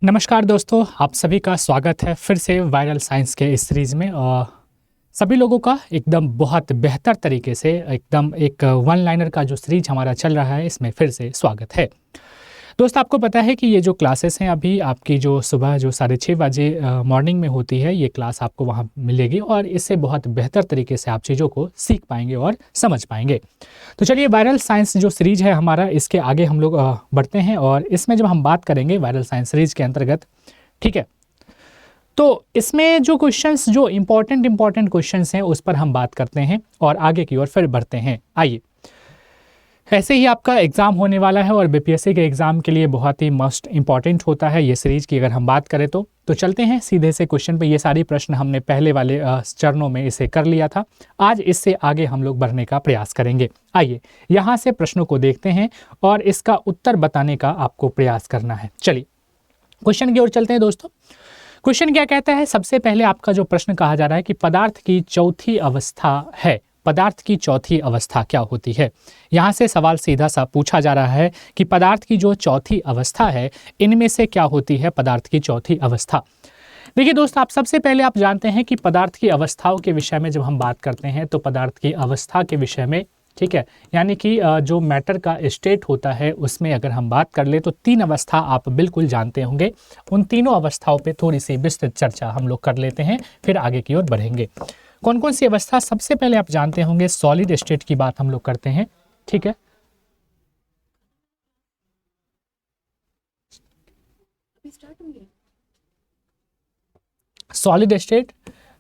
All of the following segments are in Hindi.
नमस्कार दोस्तों, आप सभी का स्वागत है फिर से वायरल साइंस के इस सीरीज़ में। और सभी लोगों का एकदम बहुत बेहतर तरीके से एकदम एक वन लाइनर का जो सीरीज हमारा चल रहा है, इसमें फिर से स्वागत है। दोस्त, आपको पता है कि ये जो क्लासेस हैं अभी आपकी जो सुबह जो 6:30 बजे मॉर्निंग में होती है, ये क्लास आपको वहाँ मिलेगी और इससे बहुत बेहतर तरीके से आप चीज़ों को सीख पाएंगे और समझ पाएंगे। तो चलिए, वायरल साइंस जो सीरीज है हमारा, इसके आगे हम लोग बढ़ते हैं और इसमें जब हम बात करेंगे वायरल साइंस सीरीज के अंतर्गत, ठीक है, तो इसमें जो क्वेश्चंस जो इम्पोर्टेंट क्वेश्चंस हैं उस पर हम बात करते हैं और आगे की ओर फिर बढ़ते हैं। आइए, ऐसे ही आपका एग्ज़ाम होने वाला है और बीपीएससी के एग्ज़ाम के लिए बहुत ही मोस्ट इम्पॉर्टेंट होता है ये सीरीज़ की अगर हम बात करें तो चलते हैं सीधे से क्वेश्चन पे। ये सारी प्रश्न हमने पहले वाले चरणों में इसे कर लिया था। आज इससे आगे हम लोग बढ़ने का प्रयास करेंगे। आइए यहाँ से प्रश्नों को देखते हैं और इसका उत्तर बताने का आपको प्रयास करना है। चलिए क्वेश्चन की ओर चलते हैं दोस्तों। क्वेश्चन क्या कहता है? सबसे पहले आपका जो प्रश्न कहा जा रहा है कि पदार्थ की चौथी अवस्था है, पदार्थ की चौथी अवस्था क्या होती है। यहाँ से सवाल सीधा सा पूछा जा रहा है कि पदार्थ की जो चौथी अवस्था है, इनमें से क्या होती है पदार्थ की चौथी अवस्था। देखिए दोस्त, आप सबसे पहले आप जानते हैं कि पदार्थ की अवस्थाओं के विषय में जब हम बात करते हैं तो पदार्थ की अवस्था के विषय में, ठीक है, यानी कि जो मैटर का स्टेट होता है उसमें अगर हम बात कर ले तो 3 अवस्था आप बिल्कुल जानते होंगे। उन तीनों अवस्थाओं पे थोड़ी सी विस्तृत चर्चा हम लोग कर लेते हैं, फिर आगे की ओर बढ़ेंगे। कौन कौन सी अवस्था? सबसे पहले आप जानते होंगे सॉलिड स्टेट की बात हम लोग करते हैं, ठीक है। Solid state.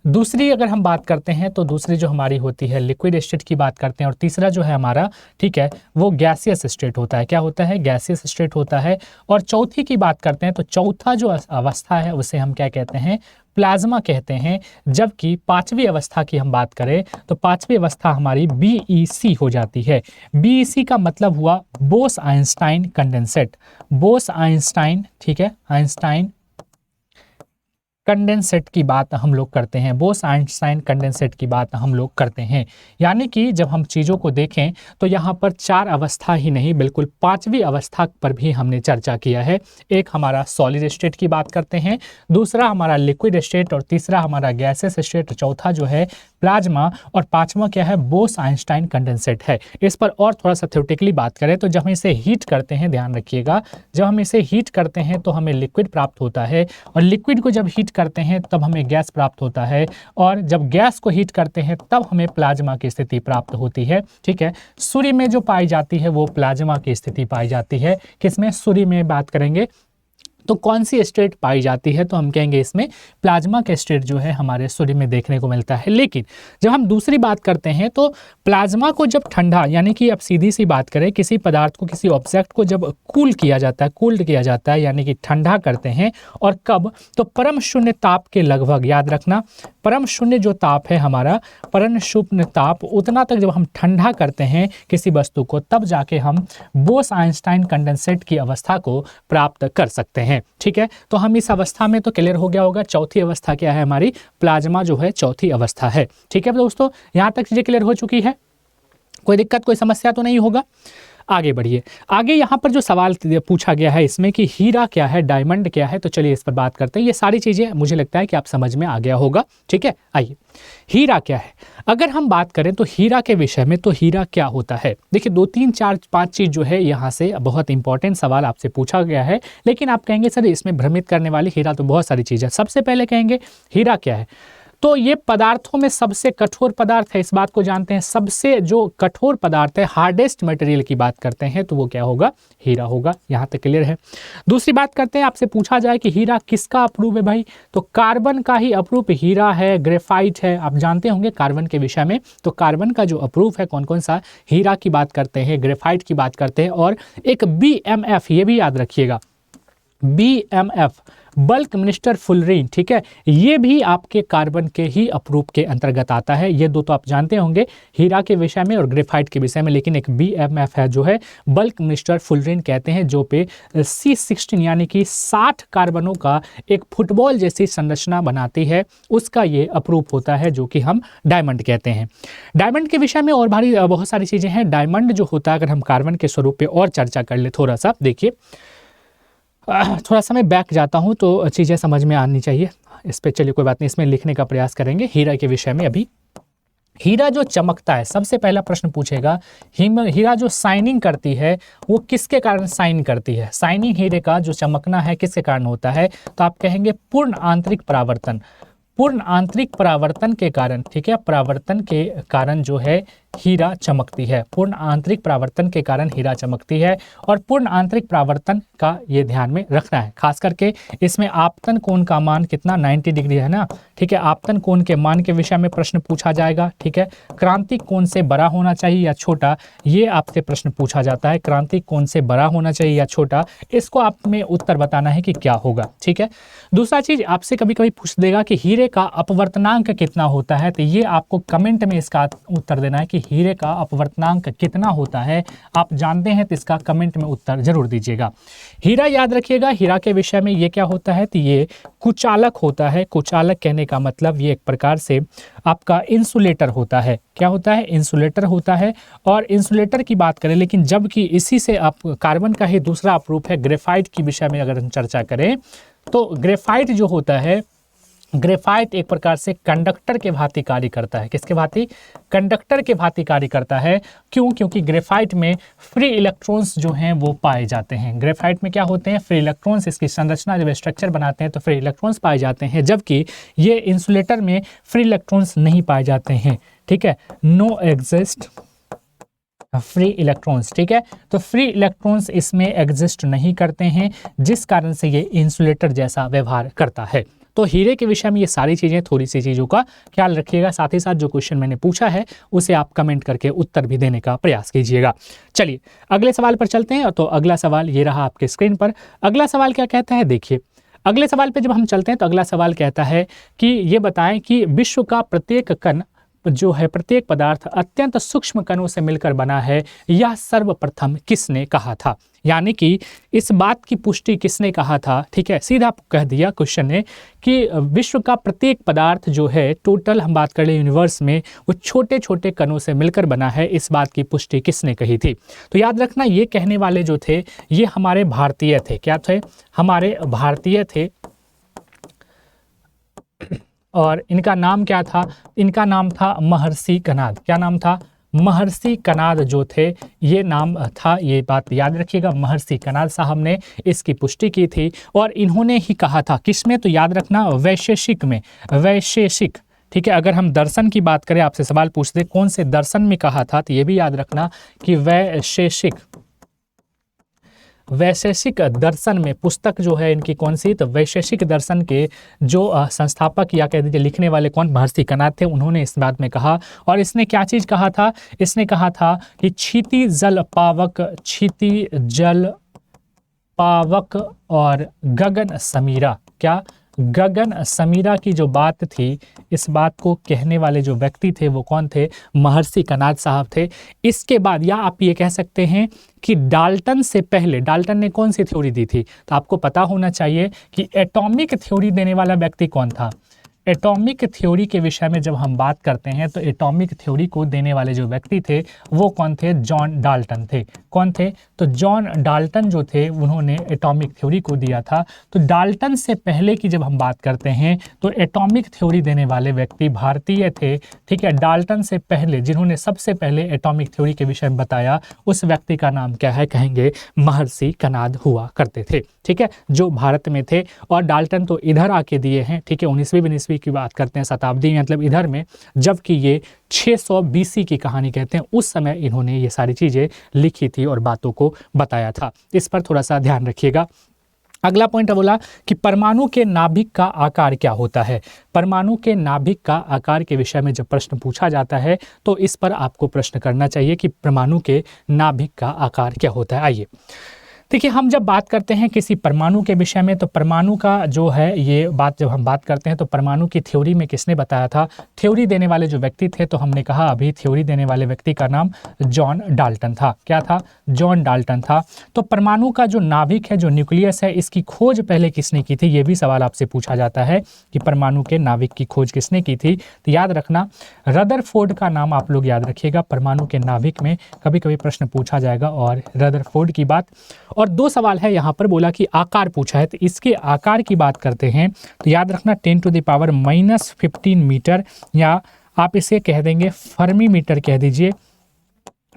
दूसरी अगर हम बात करते हैं तो दूसरी जो हमारी होती है लिक्विड स्टेट की बात करते हैं और तीसरा जो है हमारा, ठीक है, वो गैसियस स्टेट होता है। क्या होता है? गैसियस स्टेट होता है। और चौथी की बात करते हैं तो चौथा जो अवस्था है उसे हम क्या कहते हैं? प्लाज्मा कहते हैं। जबकि पांचवी अवस्था की हम बात करें तो पांचवी अवस्था हमारी बीईसी हो जाती है। बीईसी का मतलब हुआ Bose Einstein condensate. Bose Einstein, ठीक है, आइंस्टाइन कंडेंसेट की बात हम लोग करते हैं। बोस आइंस्टाइन कंडेंसेट की बात हम लोग करते हैं। यानी कि जब हम चीज़ों को देखें तो यहाँ पर 4 अवस्था ही नहीं, बिल्कुल 5वीं अवस्था पर भी हमने चर्चा किया है। एक हमारा सॉलिड स्टेट की बात करते हैं, दूसरा हमारा लिक्विड स्टेट और तीसरा हमारा गैसेस स्टेट, चौथा जो है प्लाज्मा और पांचवा क्या है? बोस आइंस्टाइन कंडेंसेट है। इस पर और थोड़ा सा थ्योरेटिकली बात करें तो जब हम इसे हीट करते हैं, ध्यान रखिएगा, जब हम इसे हीट करते हैं तो हमें लिक्विड प्राप्त होता है और लिक्विड को जब हीट करते हैं तब हमें गैस प्राप्त होता है और जब गैस को हीट करते हैं तब हमें प्लाज्मा की स्थिति प्राप्त होती है, ठीक है। सूर्य में जो पाई जाती है वो प्लाज्मा की स्थिति पाई जाती है। किसमें? सूर्य में बात करेंगे तो कौन सी स्टेट पाई जाती है तो हम कहेंगे इसमें प्लाज्मा का स्टेट जो है हमारे सूर्य में देखने को मिलता है। लेकिन जब हम दूसरी बात करते हैं तो प्लाज्मा को जब ठंडा, यानी कि अब सीधी सी बात करें, किसी पदार्थ को, किसी ऑब्जेक्ट को जब कूल किया जाता है, कूल्ड किया जाता है, यानी कि ठंडा करते हैं, और कब? तो परम शून्य ताप के लगभग, याद रखना, परम शून्य जो ताप है हमारा, परम शून्य ताप, उतना तक जब हम ठंडा करते हैं किसी वस्तु को, तब जाके हम बोस आइंस्टाइन कंडेंसेट की अवस्था को प्राप्त कर सकते हैं, ठीक है। तो हम इस अवस्था में तो क्लियर हो गया होगा। चौथी अवस्था क्या है हमारी? प्लाज्मा जो है चौथी अवस्था है, ठीक है दोस्तों। यहाँ तक चीजें क्लियर हो चुकी है, कोई दिक्कत, कोई समस्या तो नहीं होगा। आगे बढ़िए। आगे यहाँ पर जो सवाल पूछा गया है इसमें कि हीरा क्या है, डायमंड क्या है, तो चलिए इस पर बात करते हैं। ये सारी चीज़ें मुझे लगता है कि आप समझ में आ गया होगा, ठीक है। आइए, हीरा क्या है? अगर हम बात करें तो हीरा के विषय में, तो हीरा क्या होता है? देखिए 2 3 4 5 चीज़ जो है यहाँ से बहुत इंपॉर्टेंट सवाल आपसे पूछा गया है, लेकिन आप कहेंगे सर इसमें भ्रमित करने वाली हीरा तो बहुत सारी चीज़ है। सबसे पहले कहेंगे हीरा क्या है, तो ये पदार्थों में सबसे कठोर पदार्थ है, इस बात को जानते हैं। सबसे जो कठोर पदार्थ है, हार्डेस्ट मटेरियल की बात करते हैं तो वो क्या होगा? हीरा होगा। यहाँ तक क्लियर है। दूसरी बात करते हैं, आपसे पूछा जाए कि हीरा किसका अप्रूव है भाई, तो कार्बन का ही अप्रूव हीरा है, ग्रेफाइट है। आप जानते होंगे कार्बन के विषय में, तो कार्बन का जो अप्रूव है कौन कौन सा? हीरा की बात करते हैं, ग्रेफाइट की बात करते हैं, और एक BMF, ये भी याद रखिएगा, BMF बल्क मिनिस्टर फुलरीन, ठीक है, ये भी आपके कार्बन के ही अप्रूव के अंतर्गत आता है। ये दो तो आप जानते होंगे हीरा के विषय में और ग्रेफाइट के विषय में। लेकिन एक BMF है जो है बल्क मिनिस्टर फुलरीन कहते हैं, जो पे C16 यानी कि 60 कार्बनों का एक फुटबॉल जैसी संरचना बनाती है, उसका ये अप्रूव होता है, जो कि हम डायमंड कहते हैं। डायमंड के विषय में और बहुत सारी चीज़ें हैं। डायमंड जो होता है, अगर हम कार्बन के स्वरूप पे और चर्चा कर ले थोड़ा सा, देखिए थोड़ा सा मैं बैक जाता हूँ तो चीज़ें समझ में आनी चाहिए। इस पे चलिए कोई बात नहीं, इसमें लिखने का प्रयास करेंगे हीरा के विषय में। अभी हीरा जो चमकता है, सबसे पहला प्रश्न पूछेगा हीरा जो शाइनिंग करती है वो किसके कारण शाइन करती है। शाइनिंग हीरे का जो चमकना है किसके कारण होता है, तो आप कहेंगे पूर्ण आंतरिक परावर्तन। पूर्ण आंतरिक परावर्तन के कारण, ठीक है, परावर्तन के कारण जो है हीरा चमकती है। पूर्ण आंतरिक परावर्तन के कारण हीरा चमकती है। और पूर्ण आंतरिक परावर्तन का ये ध्यान में रखना है, खास करके इसमें आपतन कोण का मान कितना 90 डिग्री है ना, ठीक है। आपतन कोण के मान के विषय में प्रश्न पूछा जाएगा, ठीक है। क्रांतिक कोण से बड़ा होना चाहिए या छोटा, ये आपसे प्रश्न पूछा जाता है। क्रांतिक कोण से बड़ा होना चाहिए या छोटा, इसको आप में उत्तर बताना है कि क्या होगा, ठीक है। दूसरा चीज आपसे कभी कभी पूछ देगा कि हीरे का अपवर्तनांक कितना होता है, तो ये आपको कमेंट में इसका उत्तर देना है कि हीरे का अपवर्तनांक कितना होता है। आप जानते हैं तो इसका कमेंट में उत्तर जरूर दीजिएगा। हीरा याद रखिएगा, हीरा के विषय में ये क्या होता है, तो ये कुचालक होता है। कुचालक कहने का मतलब ये एक प्रकार से आपका इंसुलेटर होता है। क्या होता है, इंसुलेटर होता है। और इंसुलेटर की बात करें, लेकिन जबकि इसी से आप कार्बन का ही दूसरा अपरूप है ग्रेफाइट की विषय में अगर हम चर्चा करें, तो ग्रेफाइट जो होता है, ग्रेफाइट एक प्रकार से कंडक्टर के भांति कार्य करता है। किसके भांति, कंडक्टर के भांति कार्य करता है। क्यों, क्योंकि ग्रेफाइट में फ्री इलेक्ट्रॉन्स जो हैं वो पाए जाते हैं। ग्रेफाइट में क्या होते हैं, फ्री इलेक्ट्रॉन्स। इसकी संरचना जब स्ट्रक्चर बनाते हैं तो फ्री इलेक्ट्रॉन्स पाए जाते हैं, जबकि ये इंसुलेटर में फ्री इलेक्ट्रॉन्स नहीं पाए जाते हैं, ठीक है। नो एग्जिस्ट फ्री इलेक्ट्रॉन्स, ठीक है। तो फ्री इलेक्ट्रॉन्स इसमें एग्जिस्ट नहीं करते हैं, जिस कारण से ये इंसुलेटर जैसा व्यवहार करता है। तो हीरे के विषय में ये सारी चीज़ें, थोड़ी सी चीज़ों का ख्याल रखिएगा। साथ ही साथ जो क्वेश्चन मैंने पूछा है उसे आप कमेंट करके उत्तर भी देने का प्रयास कीजिएगा। चलिए अगले सवाल पर चलते हैं। तो अगला सवाल ये रहा आपके स्क्रीन पर। अगला सवाल क्या कहता है, देखिए अगले सवाल पे जब हम चलते हैं तो अगला सवाल कहता है कि ये बताएं कि विश्व का प्रत्येक कण जो है, प्रत्येक पदार्थ अत्यंत सूक्ष्म कणों से मिलकर बना है, यह सर्वप्रथम किसने कहा था। यानी कि इस बात की पुष्टि किसने कहा था, ठीक है। सीधा कह दिया क्वेश्चन ने कि विश्व का प्रत्येक पदार्थ जो है, टोटल हम बात कर ले यूनिवर्स में, वो छोटे छोटे कणों से मिलकर बना है। इस बात की पुष्टि किसने कही थी। तो याद रखना, ये कहने वाले जो थे ये हमारे भारतीय थे। क्या थे, हमारे भारतीय थे। और इनका नाम क्या था, इनका नाम था महर्षि कणाद। क्या नाम था, महर्षि कणाद जो थे, ये नाम था। ये बात याद रखिएगा, महर्षि कणाद साहब ने इसकी पुष्टि की थी। और इन्होंने ही कहा था किसमें, तो याद रखना वैशेषिक में, वैशेषिक, ठीक है। अगर हम दर्शन की बात करें, आपसे सवाल पूछ दे कौन से दर्शन में कहा था, तो ये भी याद रखना कि वैशेषिक, वैशेषिक दर्शन में पुस्तक जो है इनकी कौन सी, तो वैशेषिक दर्शन के जो संस्थापक या कह दीजिए लिखने वाले कौन, महर्षि कणाद थे। उन्होंने इस बात में कहा। और इसने क्या चीज़ कहा था, इसने कहा था कि क्षिति जल पावक, क्षिति जल पावक और गगन समीरा, क्या, गगन समीरा की जो बात थी, इस बात को कहने वाले जो व्यक्ति थे वो कौन थे, महर्षि कणाद साहब थे। इसके बाद या आप ये कह सकते हैं कि डाल्टन से पहले, डाल्टन ने कौन सी थ्योरी दी थी, तो आपको पता होना चाहिए कि एटॉमिक थ्योरी देने वाला व्यक्ति कौन था। एटॉमिक थ्योरी के विषय में जब हम बात करते हैं तो एटॉमिक थ्योरी को देने वाले जो व्यक्ति थे वो कौन थे, जॉन डाल्टन थे। कौन थे, तो जॉन डाल्टन जो थे उन्होंने एटॉमिक थ्योरी को दिया था। तो डाल्टन से पहले की जब हम बात करते हैं तो एटॉमिक थ्योरी देने वाले व्यक्ति भारतीय थे, ठीक है। डाल्टन से पहले जिन्होंने सबसे पहले एटॉमिक थ्योरी के विषय में बताया, उस व्यक्ति का नाम क्या है, कहेंगे महर्षि कणाद हुआ करते थे, ठीक है, जो भारत में थे। और डाल्टन तो इधर आके दिए हैं, ठीक है, 19वीं की बात करते हैं, शताब्दी मतलब इधर में, जबकि ये 600 BC की कहानी कहते हैं, उस समय इन्होंने ये सारी चीज़ें लिखी थी और बातों को बताया था। इस पर थोड़ा सा ध्यान रखिएगा। अगला पॉइंट बोला कि परमाणु के नाभिक का आकार क्या होता है। परमाणु के नाभिक का आकार के विषय में जब प्रश्न पूछा जाता है तो इस पर आपको प्रश्न करना चाहिए कि परमाणु के नाभिक का आकार क्या होता है। आइए देखिए, हम जब बात करते हैं किसी परमाणु के विषय में तो परमाणु का जो है ये बात जब हम बात करते हैं तो परमाणु की थ्योरी में किसने बताया था, थ्योरी देने वाले जो व्यक्ति थे, तो हमने कहा अभी थ्योरी देने वाले व्यक्ति का नाम जॉन डाल्टन था। क्या था, जॉन डाल्टन था। तो परमाणु का जो नाभिक है, जो न्यूक्लियस है, इसकी खोज पहले किसने की थी, ये भी सवाल आपसे पूछा जाता है कि परमाणु के नाभिक की खोज किसने की थी। तो याद रखना रदरफोर्ड का नाम आप लोग याद रखिएगा। परमाणु के नाभिक में कभी कभी प्रश्न पूछा जाएगा और रदरफोर्ड की बात। और 2 सवाल है यहाँ पर, बोला कि आकार पूछा है, तो इसके आकार की बात करते हैं तो याद रखना 10⁻⁻15 मीटर, या आप इसे कह देंगे फर्मी मीटर कह दीजिए,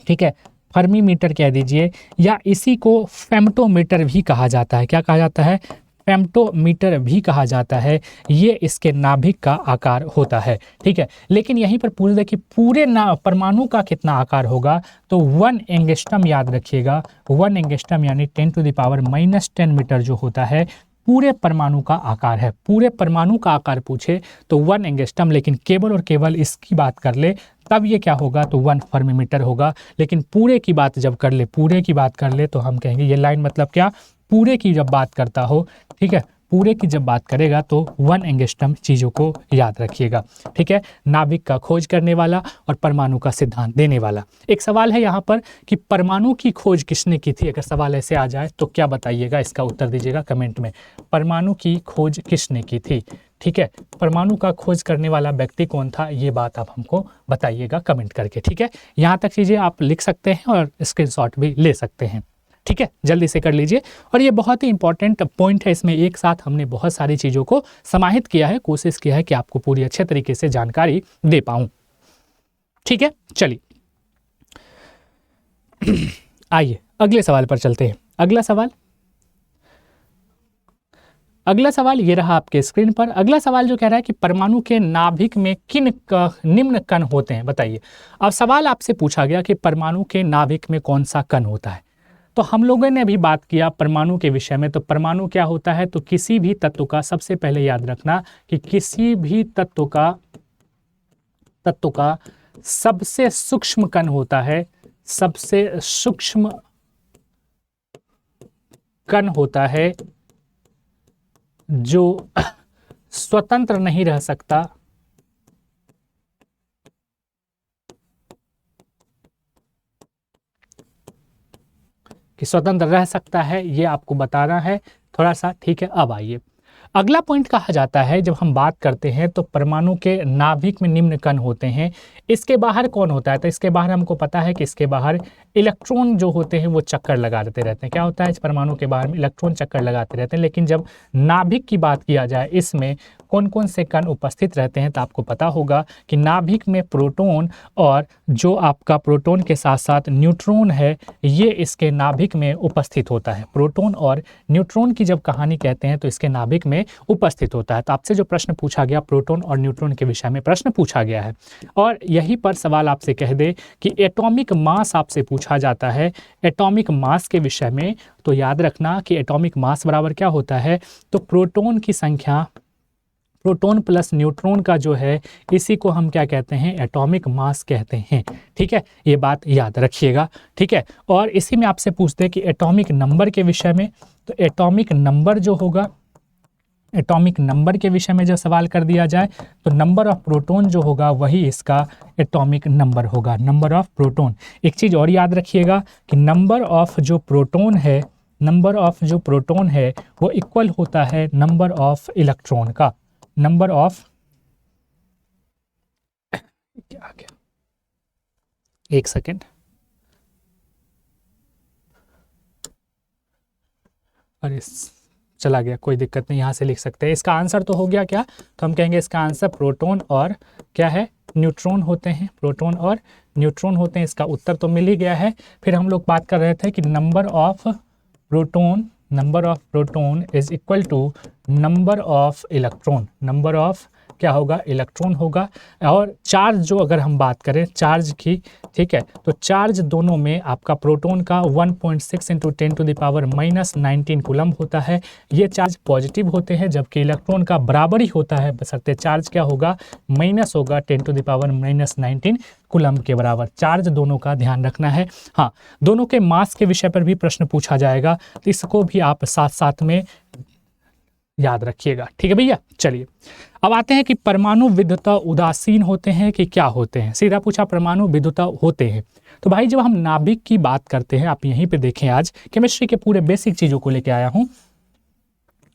ठीक है, फर्मी मीटर कह दीजिए, या इसी को फेम्टोमीटर भी कहा जाता है। क्या कहा जाता है? फेम्टोमीटर भी कहा जाता है। ये इसके नाभिक का आकार होता है, ठीक है। लेकिन यहीं पर पूछ दे कि पूरे परमाणु का कितना आकार होगा, तो 1 एंगस्ट्रम याद रखिएगा, 1 एंगस्ट्रम यानी 10⁻⁻10 मीटर जो होता है पूरे परमाणु का आकार है। पूरे परमाणु का आकार पूछे तो 1 एंगस्ट्रम, लेकिन केवल और केवल इसकी बात कर ले तब ये क्या होगा, तो 1 फर्मी मीटर होगा। लेकिन पूरे की बात जब कर ले, पूरे की बात कर ले तो हम कहेंगे, ये लाइन मतलब क्या, पूरे की जब बात करता हो, ठीक है, पूरे की जब बात करेगा तो 1 एंगस्ट्रम चीज़ों को याद रखिएगा, ठीक है। नाभिक का खोज करने वाला और परमाणु का सिद्धांत देने वाला। एक सवाल है यहाँ पर कि परमाणु की खोज किसने की थी, अगर सवाल ऐसे आ जाए तो क्या बताइएगा, इसका उत्तर दीजिएगा कमेंट में। परमाणु की खोज किसने की थी, ठीक है, परमाणु का खोज करने वाला व्यक्ति कौन था, ये बात आप हमको बताइएगा कमेंट करके, ठीक है। यहाँ तक चीज़ें आप लिख सकते हैं और स्क्रीनशॉट भी ले सकते हैं, ठीक है, जल्दी से कर लीजिए। और ये बहुत ही इंपॉर्टेंट पॉइंट है, इसमें एक साथ हमने बहुत सारी चीज़ों को समाहित किया है, कोशिश किया है कि आपको पूरी अच्छे तरीके से जानकारी दे पाऊँ, ठीक है। चलिए आइए अगले सवाल पर चलते हैं। अगला सवाल ये रहा आपके स्क्रीन पर। अगला सवाल जो कह रहा है कि परमाणु के नाभिक में किन निम्न कण होते हैं, बताइए। अब सवाल आपसे पूछा गया कि परमाणु के नाभिक में कौन सा कण होता है, तो हम लोगों ने अभी बात किया परमाणु के विषय में। तो परमाणु क्या होता है, तो किसी भी तत्व का, सबसे पहले याद रखना कि किसी भी तत्व का सबसे सूक्ष्म कण होता है, सबसे सूक्ष्म कण होता है जो स्वतंत्र नहीं रह सकता, कि स्वतंत्र रह सकता है, ये आपको बताना है थोड़ा सा, ठीक है। अब आइए अगला पॉइंट कहा जाता है, जब हम बात करते हैं तो परमाणु के नाभिक में निम्न कण होते हैं, इसके बाहर कौन होता है, तो इसके बाहर हमको पता है कि इसके बाहर इलेक्ट्रॉन जो होते हैं वो चक्कर लगाते रहते हैं। क्या होता है, इस परमाणु के बाहर में इलेक्ट्रॉन चक्कर लगाते रहते हैं। लेकिन जब नाभिक की बात किया जाए, इसमें कौन कौन से कण उपस्थित रहते हैं, तो आपको पता होगा कि नाभिक में प्रोटॉन और जो आपका प्रोटॉन के साथ साथ न्यूट्रॉन है, ये इसके नाभिक में उपस्थित होता है। प्रोटॉन और न्यूट्रॉन की जब कहानी कहते हैं तो इसके नाभिक में उपस्थित होता है। तो आपसे जो प्रश्न पूछा गया, प्रोटॉन और न्यूट्रॉन के विषय में प्रश्न पूछा गया है, और यहीं पर सवाल आपसे कह दे कि एटॉमिक मास आपसे पूछा जाता है एटॉमिक मास के विषय में, तो याद रखना कि एटॉमिक मास बराबर क्या होता है, तो प्रोटॉन की संख्या, प्रोटॉन प्लस न्यूट्रॉन का जो है, इसी को हम क्या कहते हैं, एटॉमिक मास कहते हैं, ठीक है। ये बात याद रखिएगा, ठीक है। और इसी में आपसे पूछते हैं कि एटॉमिक नंबर के विषय में, तो एटॉमिक नंबर जो होगा, एटॉमिक नंबर के विषय में जब सवाल कर दिया जाए तो नंबर ऑफ प्रोटॉन जो होगा वही इसका एटॉमिक नंबर होगा, नंबर ऑफ प्रोटॉन। एक चीज़ और याद रखिएगा कि नंबर ऑफ जो प्रोटॉन है, नंबर ऑफ जो प्रोटॉन है वो इक्वल होता है नंबर ऑफ इलेक्ट्रॉन का, नंबर ऑफ, क्या आ गया, एक सेकेंड, अरे चला गया, कोई दिक्कत नहीं, यहाँ से लिख सकते हैं। इसका आंसर तो हो गया क्या, तो हम कहेंगे इसका आंसर प्रोटॉन और क्या है, न्यूट्रॉन होते हैं, प्रोटॉन और न्यूट्रॉन होते हैं। इसका उत्तर तो मिल ही गया है। फिर हम लोग बात कर रहे थे कि number of proton is equal to number of electron, number of क्या होगा, इलेक्ट्रॉन होगा। और चार्ज जो अगर हम बात करें चार्ज की, ठीक है, तो चार्ज दोनों में आपका प्रोटॉन का 1.6 × 10⁻⁻19 कूलम होता है। ये चार्ज पॉजिटिव होते हैं, जबकि इलेक्ट्रॉन का बराबर ही होता है, बशर्ते चार्ज क्या होगा, माइनस होगा 10⁻⁻19 कूलम के बराबर। चार्ज दोनों का ध्यान रखना है। हाँ, दोनों के मास के विषय पर भी प्रश्न पूछा जाएगा, तो इसको भी आप साथ साथ में याद रखिएगा, ठीक है भैया। चलिए अब आते हैं कि परमाणु विद्युत उदासीन होते हैं कि क्या होते हैं। सीधा पूछा, परमाणु विद्युत होते हैं। तो भाई जब हम नाभिक की बात करते हैं, आप यहीं पे देखें, आज केमिस्ट्री के पूरे बेसिक चीज़ों को लेके आया हूँ।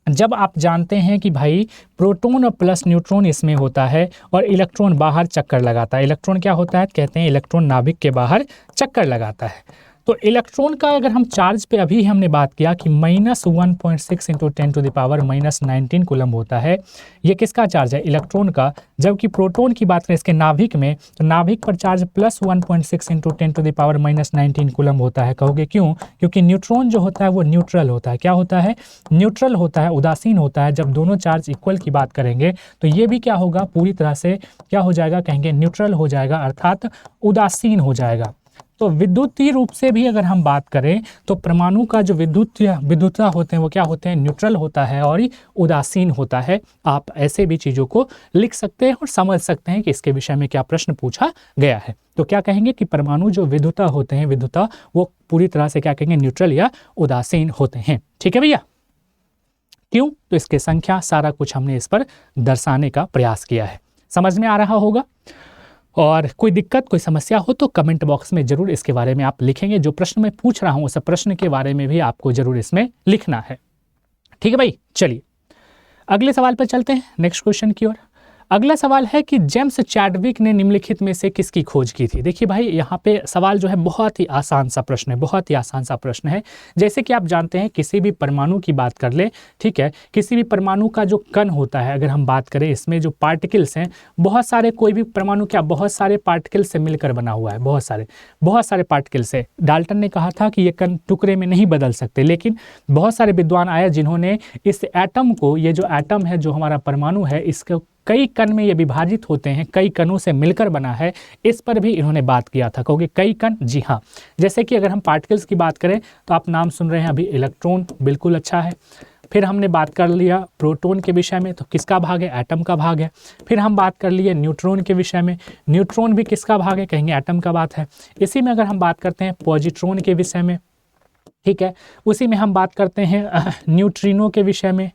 जब आप जानते हैं कि भाई प्रोटॉन और प्लस न्यूट्रॉन इसमें होता है और इलेक्ट्रॉन बाहर चक्कर लगाता है। इलेक्ट्रॉन क्या होता है, कहते हैं इलेक्ट्रॉन नाभिक के बाहर चक्कर लगाता है। तो इलेक्ट्रॉन का अगर हम चार्ज पे अभी हमने बात किया कि -1.6 इंटू 10⁻⁻19 कूलम होता है, ये किसका चार्ज है? इलेक्ट्रॉन का। जबकि प्रोटॉन की बात करें इसके नाभिक में, तो नाभिक पर चार्ज +1.6 इंटू 10⁻⁻19 कूलम होता है। कहोगे क्यों? क्योंकि न्यूट्रॉन जो होता है वो न्यूट्रल होता है। क्या होता है? न्यूट्रल होता है, उदासीन होता है। जब दोनों चार्ज इक्वल की बात करेंगे तो ये भी क्या होगा? पूरी तरह से क्या हो जाएगा? कहेंगे न्यूट्रल हो जाएगा, अर्थात उदासीन हो जाएगा। तो विद्युतीय रूप से भी अगर हम बात करें तो परमाणु का जो विद्युतता होते हैं वो क्या होते हैं? न्यूट्रल होता है और उदासीन होता है। आप ऐसे भी चीज़ों को लिख सकते हैं और समझ सकते हैं कि इसके विषय में क्या प्रश्न पूछा गया है। तो क्या कहेंगे कि परमाणु जो विद्युतता होते हैं, विद्युतता, वो पूरी तरह से क्या कहेंगे? न्यूट्रल या उदासीन होते हैं। ठीक है भैया? क्यों? तो इसके संख्या सारा कुछ हमने इस पर दर्शाने का प्रयास किया है। समझ में आ रहा होगा? और कोई दिक्कत, कोई समस्या हो तो कमेंट बॉक्स में ज़रूर इसके बारे में आप लिखेंगे। जो प्रश्न मैं पूछ रहा हूँ उस प्रश्न के बारे में भी आपको ज़रूर इसमें लिखना है। ठीक है भाई, चलिए अगले सवाल पर चलते हैं, नेक्स्ट क्वेश्चन की ओर। अगला सवाल है कि जेम्स चैडविक ने निम्नलिखित में से किसकी खोज की थी? देखिए भाई, यहाँ पे सवाल जो है बहुत ही आसान सा प्रश्न है, बहुत ही आसान सा प्रश्न है। जैसे कि आप जानते हैं, किसी भी परमाणु की बात कर ले, ठीक है, किसी भी परमाणु का जो कण होता है, अगर हम बात करें इसमें जो पार्टिकल्स हैं, बहुत सारे, कोई भी परमाणु क्या बहुत सारे पार्टिकल से मिलकर बना हुआ है, बहुत सारे पार्टिकल से। डाल्टन ने कहा था कि ये कण टुकड़े में नहीं बदल सकते, लेकिन बहुत सारे विद्वान आए जिन्होंने इस एटम को, ये जो एटम है, जो हमारा परमाणु है, इसको कई कण में ये विभाजित होते हैं, कई कणों से मिलकर बना है, इस पर भी इन्होंने बात किया था। कहोगे कई कण? जी हाँ। जैसे कि अगर हम पार्टिकल्स की बात करें तो आप नाम सुन रहे हैं अभी, इलेक्ट्रॉन, बिल्कुल अच्छा है। फिर हमने बात कर लिया प्रोटॉन के विषय में, तो किसका भाग है? एटम का भाग है। फिर हम बात कर लिए न्यूट्रॉन के विषय में, न्यूट्रॉन भी किसका भाग है? कहेंगे एटम का बात है। इसी में अगर हम बात करते हैं पॉजिट्रॉन के विषय में, ठीक है, उसी में हम बात करते हैं न्यूट्रिनो के विषय में,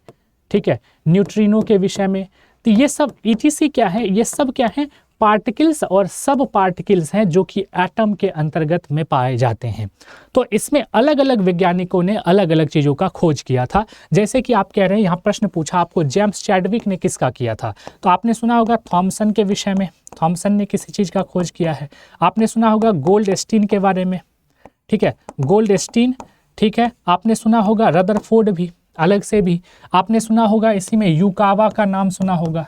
ठीक है, न्यूट्रिनो के विषय में। तो ये सब ETC क्या है? ये सब क्या है? पार्टिकल्स और सब पार्टिकल्स हैं जो कि एटम के अंतर्गत में पाए जाते हैं। तो इसमें अलग अलग वैज्ञानिकों ने अलग अलग चीज़ों का खोज किया था। जैसे कि आप कह रहे हैं, यहाँ प्रश्न पूछा आपको जेम्स चैडविक ने किसका किया था, तो आपने सुना होगा थॉमसन के विषय में, थॉमसन ने किसी चीज़ का खोज किया है। आपने सुना होगा गोल्डस्टीन के बारे में, ठीक है, गोल्डस्टीन, ठीक है। आपने सुना होगा रदरफोर्ड भी, अलग से भी। आपने सुना होगा इसी में युकावा का नाम सुना होगा,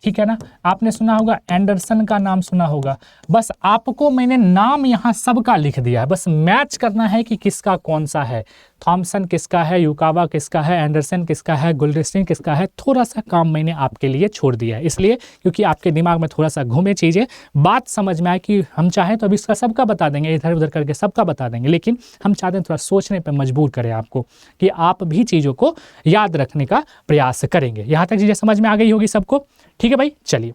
ठीक है ना। आपने सुना होगा एंडरसन का नाम सुना होगा। बस आपको मैंने नाम यहाँ सबका लिख दिया है, बस मैच करना है कि किसका कौन सा है। थॉमसन किसका है, युकावा किसका है, एंडरसन किसका है, गोल्डस्टीन किसका है। थोड़ा सा काम मैंने आपके लिए छोड़ दिया है, इसलिए क्योंकि आपके दिमाग में थोड़ा सा घूमे चीज़ें, बात समझ में आए कि हम चाहें तो अभी इसका सबका बता देंगे, इधर उधर करके सबका बता देंगे, लेकिन हम चाहते हैं थोड़ा सोचने पर मजबूर करें आपको, कि आप भी चीज़ों को याद रखने का प्रयास करेंगे। यहाँ तक चीज़ें समझ में आ गई होगी सबको? ठीक है भाई, चलिए।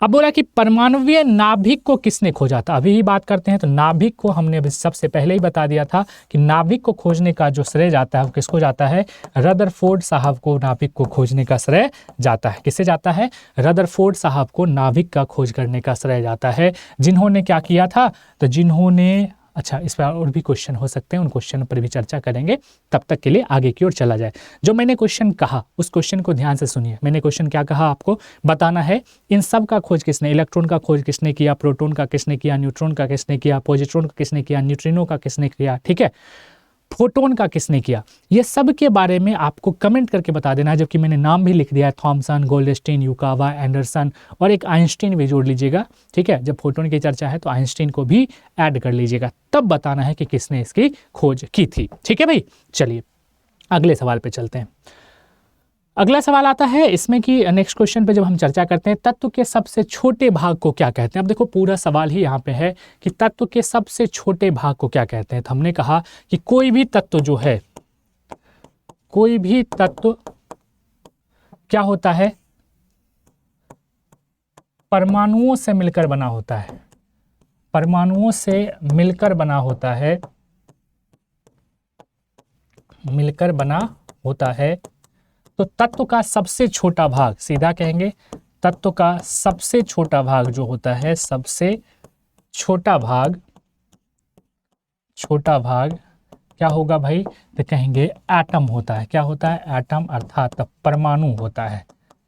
अब बोला कि परमाणुवीय नाभिक को किसने खोजा था? अभी ही बात करते हैं। तो नाभिक को हमने अभी सबसे पहले ही बता दिया था कि नाभिक को खोजने का जो श्रेय जाता है वो किसको जाता है? रदरफोर्ड साहब को नाभिक को खोजने का श्रेय जाता है। किससे जाता है? रदरफोर्ड साहब को नाभिक का खोज करने का श्रेय जाता है। जिन्होंने क्या किया था? तो जिन्होंने, अच्छा, इस पर और भी क्वेश्चन हो सकते हैं, उन क्वेश्चन पर भी चर्चा करेंगे। तब तक के लिए आगे की ओर चला जाए। जो मैंने क्वेश्चन कहा उस क्वेश्चन को ध्यान से सुनिए। मैंने क्वेश्चन क्या कहा? आपको बताना है इन सब का खोज किसने, इलेक्ट्रॉन का खोज किसने किया, प्रोटॉन का किसने किया, न्यूट्रॉन का किसने किया, पॉजिट्रॉन का किसने किया, न्यूट्रिनो का किसने किया, ठीक है, फोटोन का किसने किया। ये सब के बारे में आपको कमेंट करके बता देना है, जबकि मैंने नाम भी लिख दिया है, थॉमसन, गोल्डस्टीन, युकावा, एंडरसन, और एक आइंस्टीन भी जोड़ लीजिएगा, ठीक है। जब फोटोन की चर्चा है तो आइंस्टीन को भी ऐड कर लीजिएगा, तब बताना है कि किसने इसकी खोज की थी। ठीक है भाई, चलिए अगले सवाल पे चलते हैं। अगला सवाल आता है इसमें कि नेक्स्ट क्वेश्चन पे जब हम चर्चा करते हैं, तत्व के सबसे छोटे भाग को क्या कहते हैं। अब देखो पूरा सवाल ही यहाँ पे है कि तत्व के सबसे छोटे भाग को क्या कहते हैं। तो हमने कहा कि कोई भी तत्व जो है, कोई भी तत्व क्या होता है? परमाणुओं से मिलकर बना होता है, परमाणुओं से मिलकर बना होता है, मिलकर बना होता है। तो तत्व का सबसे छोटा भाग, सीधा कहेंगे तत्व का सबसे छोटा भाग जो होता है, सबसे छोटा भाग, छोटा भाग क्या होगा भाई? तो कहेंगे एटम होता है। क्या होता है? एटम, अर्थात परमाणु होता है।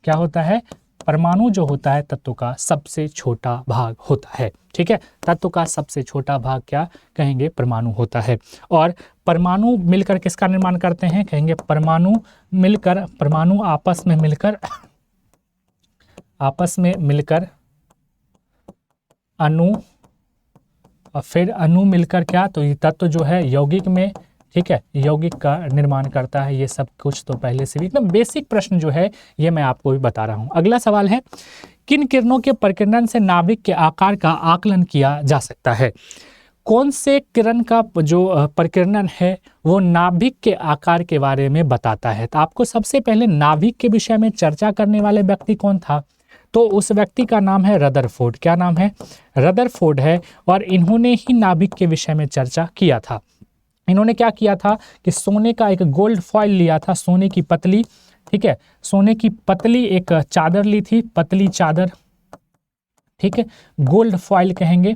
क्या होता है? परमाणु जो होता है तत्व का सबसे छोटा भाग होता है। ठीक है, तत्व का सबसे छोटा भाग क्या कहेंगे, परमाणु होता है। और परमाणु मिलकर किसका निर्माण करते हैं, कहेंगे परमाणु मिलकर, परमाणु आपस में मिलकर अणु, और फिर अणु मिलकर क्या, तो ये तत्व जो है यौगिक में, ठीक है, यौगिक का निर्माण करता है। ये सब कुछ तो पहले से भी एकदम बेसिक प्रश्न जो है ये मैं आपको भी बता रहा हूँ। अगला सवाल है, किन किरणों के प्रकीर्णन से नाभिक के आकार का आकलन किया जा सकता है। कौन से किरण का जो प्रकीर्णन है वो नाभिक के आकार के बारे में बताता है। तो आपको सबसे पहले नाभिक के विषय में चर्चा करने वाले व्यक्ति कौन था, तो उस व्यक्ति का नाम है रदरफोर्ड। क्या नाम है, रदरफोर्ड है। और इन्होंने ही नाभिक के विषय में चर्चा किया था। इन्होंने क्या किया था कि सोने का एक गोल्ड फॉइल लिया था, सोने की पतली, ठीक है, सोने की पतली एक चादर ली थी, पतली चादर, ठीक है, गोल्ड फॉइल कहेंगे,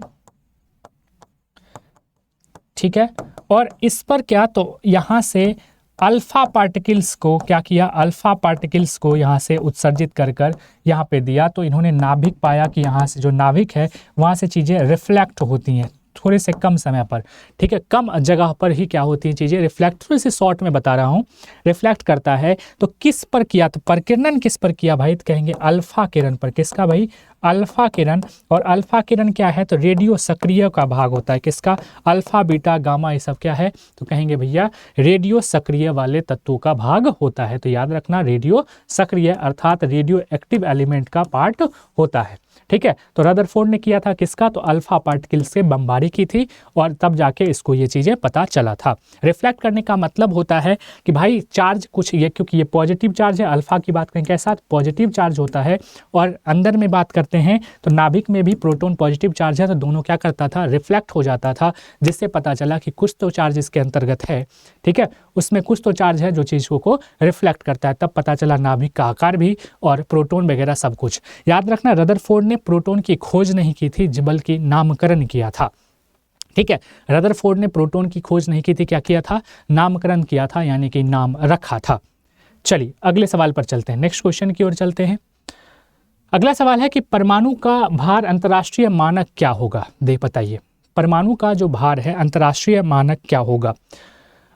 ठीक है। और इस पर क्या, तो यहाँ से अल्फा पार्टिकल्स को क्या किया, अल्फा पार्टिकल्स को यहाँ से उत्सर्जित कर यहाँ पे दिया। तो इन्होंने नाभिक पाया कि यहाँ से जो नाभिक है वहाँ से चीज़ें रिफ्लेक्ट होती हैं थोड़े से कम समय पर, ठीक है, कम जगह पर ही क्या होती हैं चीज़ें रिफ्लेक्ट, थोड़े से शॉर्ट में बता रहा हूँ, रिफ्लेक्ट करता है। तो किस पर किया, तो प्रकीर्णन किस पर किया भाई, तो कहेंगे अल्फा किरण पर। किसका भाई, अल्फा किरण। और अल्फा किरण क्या है, तो रेडियो सक्रिय का भाग होता है। किसका, अल्फा बीटा गामा ये सब क्या है, तो कहेंगे भैया रेडियो सक्रिय वाले तत्वों का भाग होता है। तो याद रखना रेडियो सक्रिय अर्थात रेडियो एक्टिव एलिमेंट का पार्ट होता है। ठीक है, तो रदरफोर्ड ने किया था किसका, तो अल्फा पार्टिकल से बमबारी की थी और तब जाके इसको ये चीज़ें पता चला था। रिफ्लेक्ट करने का मतलब होता है कि भाई चार्ज कुछ ये, क्योंकि ये पॉजिटिव चार्ज है, अल्फा की बात करें कैसा पॉजिटिव चार्ज होता है, और अंदर में बात करते हैं तो नाभिक में भी प्रोटॉन पॉजिटिव चार्ज है, तो दोनों क्या करता था, रिफ्लेक्ट हो जाता था, जिससे पता चला कि कुछ तो चार्ज इसके अंतर्गत है, ठीक है, उसमें कुछ तो चार्ज है जो चीज़ को रिफ्लेक्ट करता है। तब पता चला नाभिक का आकार भी और प्रोटॉन वगैरह सब कुछ। याद रखना रदरफोर्ड ने प्रोटॉन की खोज नहीं की थी बल्कि नामकरण किया था। ठीक है, रदरफोर्ड ने प्रोटॉन की खोज नहीं की थी, क्या किया था, नामकरण किया था, यानी कि नाम रखा था। चलिए अगले सवाल पर चलते हैं, नेक्स्ट क्वेश्चन की ओर चलते हैं। अगला सवाल है कि परमाणु का भार अंतर्राष्ट्रीय मानक क्या होगा। देख बताइए, परमाणु का जो भार है अंतर्राष्ट्रीय मानक क्या होगा।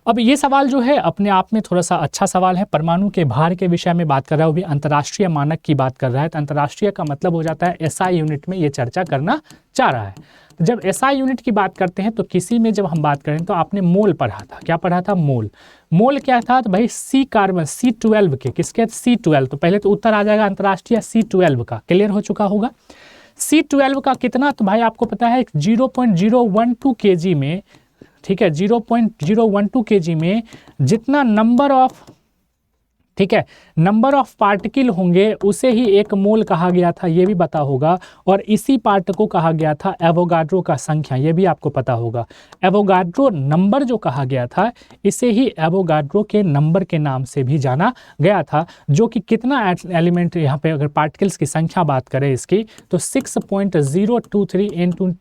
अब ये सवाल जो है अपने आप में थोड़ा सा अच्छा सवाल है। परमाणु के भार के विषय में बात कर रहा है, वो भी अंतर्राष्ट्रीय मानक की बात कर रहा है। तो अंतर्राष्ट्रीय का मतलब हो जाता है एसआई यूनिट में ये चर्चा करना चाह रहा है। तो जब एसआई यूनिट की बात करते हैं तो किसी में जब हम बात करें तो आपने मोल पढ़ा था, क्या पढ़ा था, मोल। मोल क्या था, तो भाई सी कार्बन C12 के, किसके C12, तो पहले तो उत्तर आ जाएगा अंतर्राष्ट्रीय C12 का, क्लियर हो चुका होगा। C12 का कितना, तो भाई आपको पता है 0.012 kg में, ठीक है, 0.012 kg में जितना नंबर ऑफ, ठीक है, नंबर ऑफ पार्टिकल होंगे उसे ही एक मोल कहा गया था, ये भी पता होगा। और इसी पार्ट को कहा गया था एवोगाड्रो का संख्या, ये भी आपको पता होगा। एवोगाड्रो नंबर जो कहा गया था इसे ही एवोगाड्रो के नंबर के नाम से भी जाना गया था, जो कि कितना एलिमेंट यहाँ पे अगर पार्टिकल्स की संख्या बात करें इसकी तो 6.023 into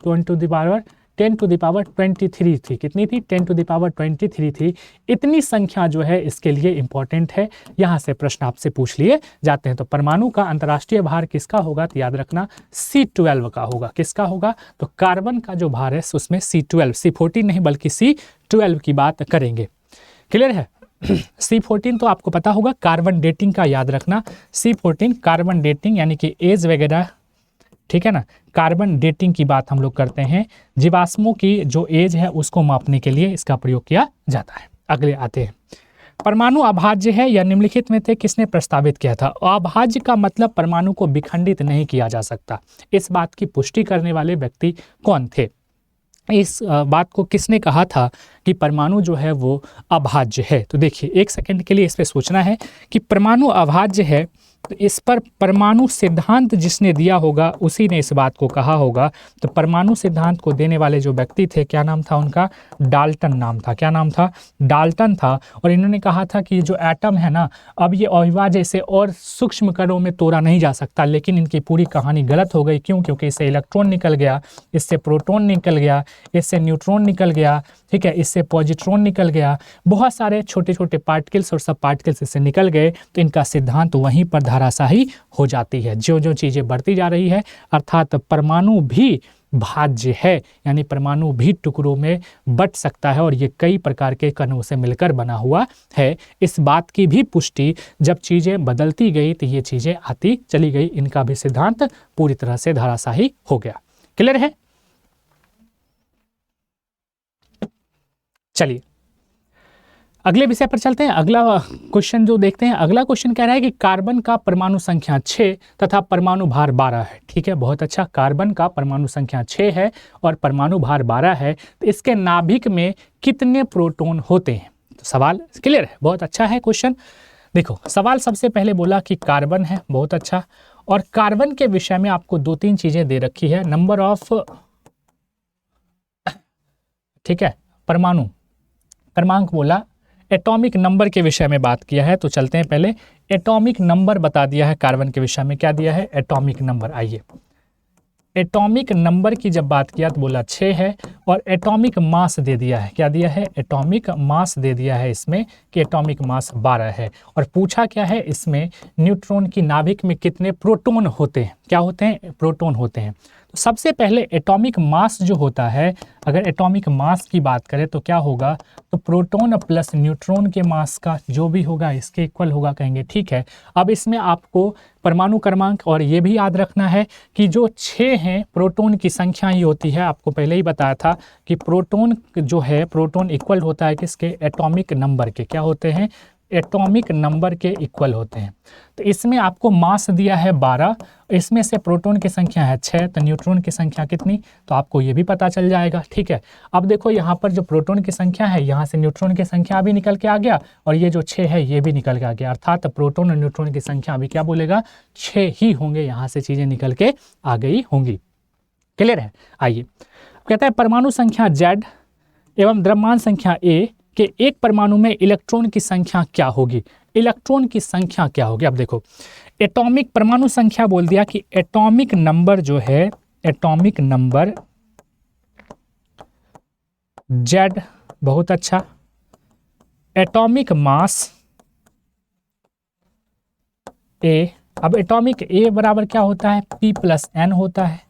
10 to the power 23 थी। कितनी थी, 10 to the power 23 थी। इतनी संख्या जो है इसके लिए इंपॉर्टेंट है, यहाँ से प्रश्न आपसे पूछ लिए जाते हैं। तो परमाणु का अंतर्राष्ट्रीय भार किसका होगा, तो याद रखना C12 का होगा। किसका होगा, तो कार्बन का जो भार है उसमें C12, C14 नहीं बल्कि C12 की बात करेंगे। क्लियर है। C14 तो आपको पता होगा कार्बन डेटिंग का, याद रखना C14 कार्बन डेटिंग यानी कि एज वगैरह, ठीक है ना, कार्बन डेटिंग की बात हम लोग करते हैं। जीवाश्मों की जो एज है उसको मापने के लिए इसका प्रयोग किया जाता है। अगले आते हैं, परमाणु अभाज्य है या निम्नलिखित में से किसने प्रस्तावित किया था। अभाज्य का मतलब परमाणु को विखंडित नहीं किया जा सकता। इस बात की पुष्टि करने वाले व्यक्ति कौन थे, इस बात को किसने कहा था कि परमाणु जो है वो अभाज्य है। तो देखिए एक सेकंड के लिए इस पर सोचना है कि परमाणु अभाज्य है, तो इस पर परमाणु सिद्धांत जिसने दिया होगा उसी ने इस बात को कहा होगा। तो परमाणु सिद्धांत को देने वाले जो व्यक्ति थे, क्या नाम था उनका, डाल्टन नाम था। क्या नाम था, डाल्टन था। और इन्होंने कहा था कि जो एटम है ना, अब ये अविभाज्य इसे और सूक्ष्म कणों में तोड़ा नहीं जा सकता, लेकिन इनकी पूरी कहानी गलत हो गई। क्यों, क्योंकि इससे इलेक्ट्रॉन निकल गया, इससे प्रोटॉन निकल गया, इससे न्यूट्रॉन निकल गया, ठीक है, इससे पॉजिट्रॉन निकल गया, बहुत सारे छोटे छोटे पार्टिकल्स और सब पार्टिकल्स इससे निकल गए। तो इनका सिद्धांत वहीं पर धराशाही हो जाती है। जो जो चीज़ें बढ़ती जा रही है अर्थात परमाणु भी भाज्य है, यानी परमाणु भी टुकड़ों में बंट सकता है और ये कई प्रकार के कणों से मिलकर बना हुआ है। इस बात की भी पुष्टि जब चीज़ें बदलती गई तो ये चीज़ें आती चली गई, इनका भी सिद्धांत पूरी तरह से धराशाही हो गया। क्लियर है? चलिए अगले विषय पर चलते हैं। अगला क्वेश्चन जो देखते हैं, अगला क्वेश्चन कह रहा है कि कार्बन का परमाणु संख्या 6 तथा परमाणु भार 12 है। ठीक है, बहुत अच्छा। कार्बन का परमाणु संख्या 6 है और परमाणु भार 12 है, तो इसके नाभिक में कितने प्रोटॉन होते हैं? तो सवाल क्लियर है, बहुत अच्छा है क्वेश्चन। देखो सवाल सबसे पहले बोला कि कार्बन है, बहुत अच्छा। और कार्बन के विषय में आपको 2-3 चीजें दे रखी है। नंबर ऑफ, ठीक है, परमाणु क्रमांक बोला, एटॉमिक नंबर के विषय में बात किया है। तो चलते हैं पहले, एटॉमिक नंबर बता दिया है कार्बन के विषय में। क्या दिया है? Atomic number. आइए, एटॉमिक नंबर की जब बात किया तो बोला 6 है और एटॉमिक मास दे दिया है। क्या दिया है? एटॉमिक मास दे दिया है इसमें कि एटॉमिक मास 12 है। और पूछा क्या है इसमें, न्यूट्रॉन की नाभिक में कितने प्रोटॉन होते हैं? क्या होते हैं? प्रोटॉन होते हैं। तो सबसे पहले एटॉमिक मास जो होता है, अगर एटॉमिक मास की बात करें तो क्या होगा? तो प्रोटॉन प्लस न्यूट्रॉन के मास का जो भी होगा इसके इक्वल होगा कहेंगे। ठीक है, अब इसमें आपको परमाणु क्रमांक और ये भी याद रखना है कि जो 6 हैं प्रोटॉन की संख्या ही होती है। आपको पहले ही बताया था कि प्रोटॉन जो है, प्रोटॉन इक्वल होता है किसके? एटॉमिक नंबर के। क्या होते हैं? एटॉमिक नंबर के इक्वल होते हैं। तो इसमें आपको मास दिया है 12, इसमें से प्रोटॉन की संख्या है 6, तो न्यूट्रॉन की संख्या कितनी? तो आपको ये भी पता चल जाएगा। ठीक है, अब देखो यहाँ पर जो प्रोटॉन की संख्या है, यहाँ से न्यूट्रॉन की संख्या भी निकल के आ गया और ये जो 6 है ये भी निकल के आ गया। अर्थात प्रोटॉन और न्यूट्रॉन की संख्या अभी क्या बोलेगा? 6 ही होंगे, यहाँ से चीज़ें निकल के आ गई होंगी। क्लियर है? आइए, कहता है परमाणु संख्या Z एवं द्रव्यमान संख्या A कि एक परमाणु में इलेक्ट्रॉन की संख्या क्या होगी? इलेक्ट्रॉन की संख्या क्या होगी? अब देखो, एटॉमिक परमाणु संख्या बोल दिया कि एटॉमिक नंबर जो है, एटॉमिक नंबर Z, बहुत अच्छा। एटॉमिक मास A, अब एटॉमिक A बराबर क्या होता है? P + N होता है।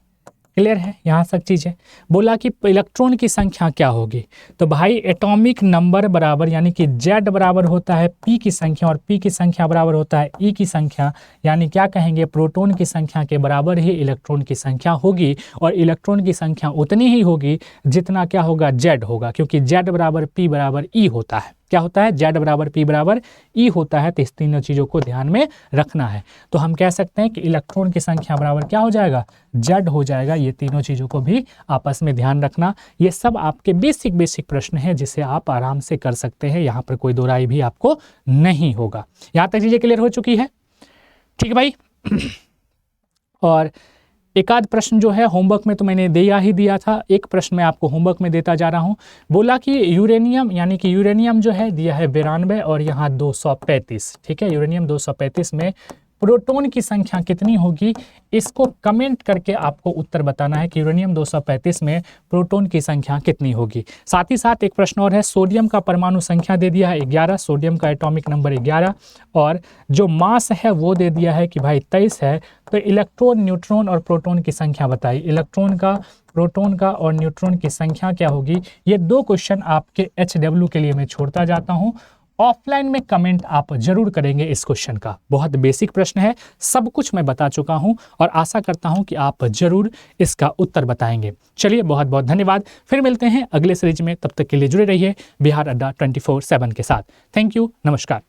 क्लियर है? यहाँ सब चीज़ें बोला कि इलेक्ट्रॉन की संख्या क्या होगी? तो भाई एटॉमिक नंबर बराबर यानी कि Z बराबर होता है P की संख्या और P की संख्या बराबर होता है E की संख्या, यानी क्या कहेंगे? प्रोटॉन की संख्या के बराबर ही इलेक्ट्रॉन की संख्या होगी और इलेक्ट्रॉन की संख्या उतनी ही होगी जितना क्या होगा? Z होगा, क्योंकि Z बराबर P बराबर E होता है। क्या होता है? Z बराबर P बराबर E होता है। तो इस तीनों चीज़ों को ध्यान में रखना है। तो हम कह सकते हैं कि इलेक्ट्रॉन की संख्या बराबर क्या हो जाएगा? Z हो जाएगा। ये तीनों चीज़ों को भी आपस में ध्यान रखना। ये सब आपके बेसिक प्रश्न हैं जिसे आप आराम से कर सकते हैं, यहाँ पर कोई दो राय भी आपको नहीं होगा। यहाँ तक चीज़ें क्लियर हो चुकी है? ठीक है भाई। और एक आध प्रश्न जो है होमवर्क में तो मैंने दिया था, एक प्रश्न मैं आपको होमवर्क में देता जा रहा हूं। बोला कि यूरेनियम, यानी कि यूरेनियम जो है दिया है 92 और यहाँ 235। ठीक है, यूरेनियम 235 में प्रोटॉन की संख्या कितनी होगी? इसको कमेंट करके आपको उत्तर बताना है कि यूरेनियम 235 में प्रोटॉन की संख्या कितनी होगी। साथ ही साथ एक प्रश्न और है, सोडियम का परमाणु संख्या दे दिया है 11, सोडियम का एटॉमिक नंबर 11 और जो मास है वो दे दिया है कि भाई 23 है। तो इलेक्ट्रॉन, न्यूट्रॉन और प्रोटॉन की संख्या बताइए। इलेक्ट्रॉन का, प्रोटॉन का और न्यूट्रॉन की संख्या क्या होगी? ये 2 क्वेश्चन आपके HW के लिए मैं छोड़ता जाता हूँ। ऑफलाइन में कमेंट आप जरूर करेंगे इस क्वेश्चन का। बहुत बेसिक प्रश्न है, सब कुछ मैं बता चुका हूं और आशा करता हूं कि आप जरूर इसका उत्तर बताएंगे। चलिए, बहुत बहुत धन्यवाद। फिर मिलते हैं अगले सीरीज में, तब तक के लिए जुड़े रहिए बिहार अड्डा 24/7 के साथ। थैंक यू, नमस्कार।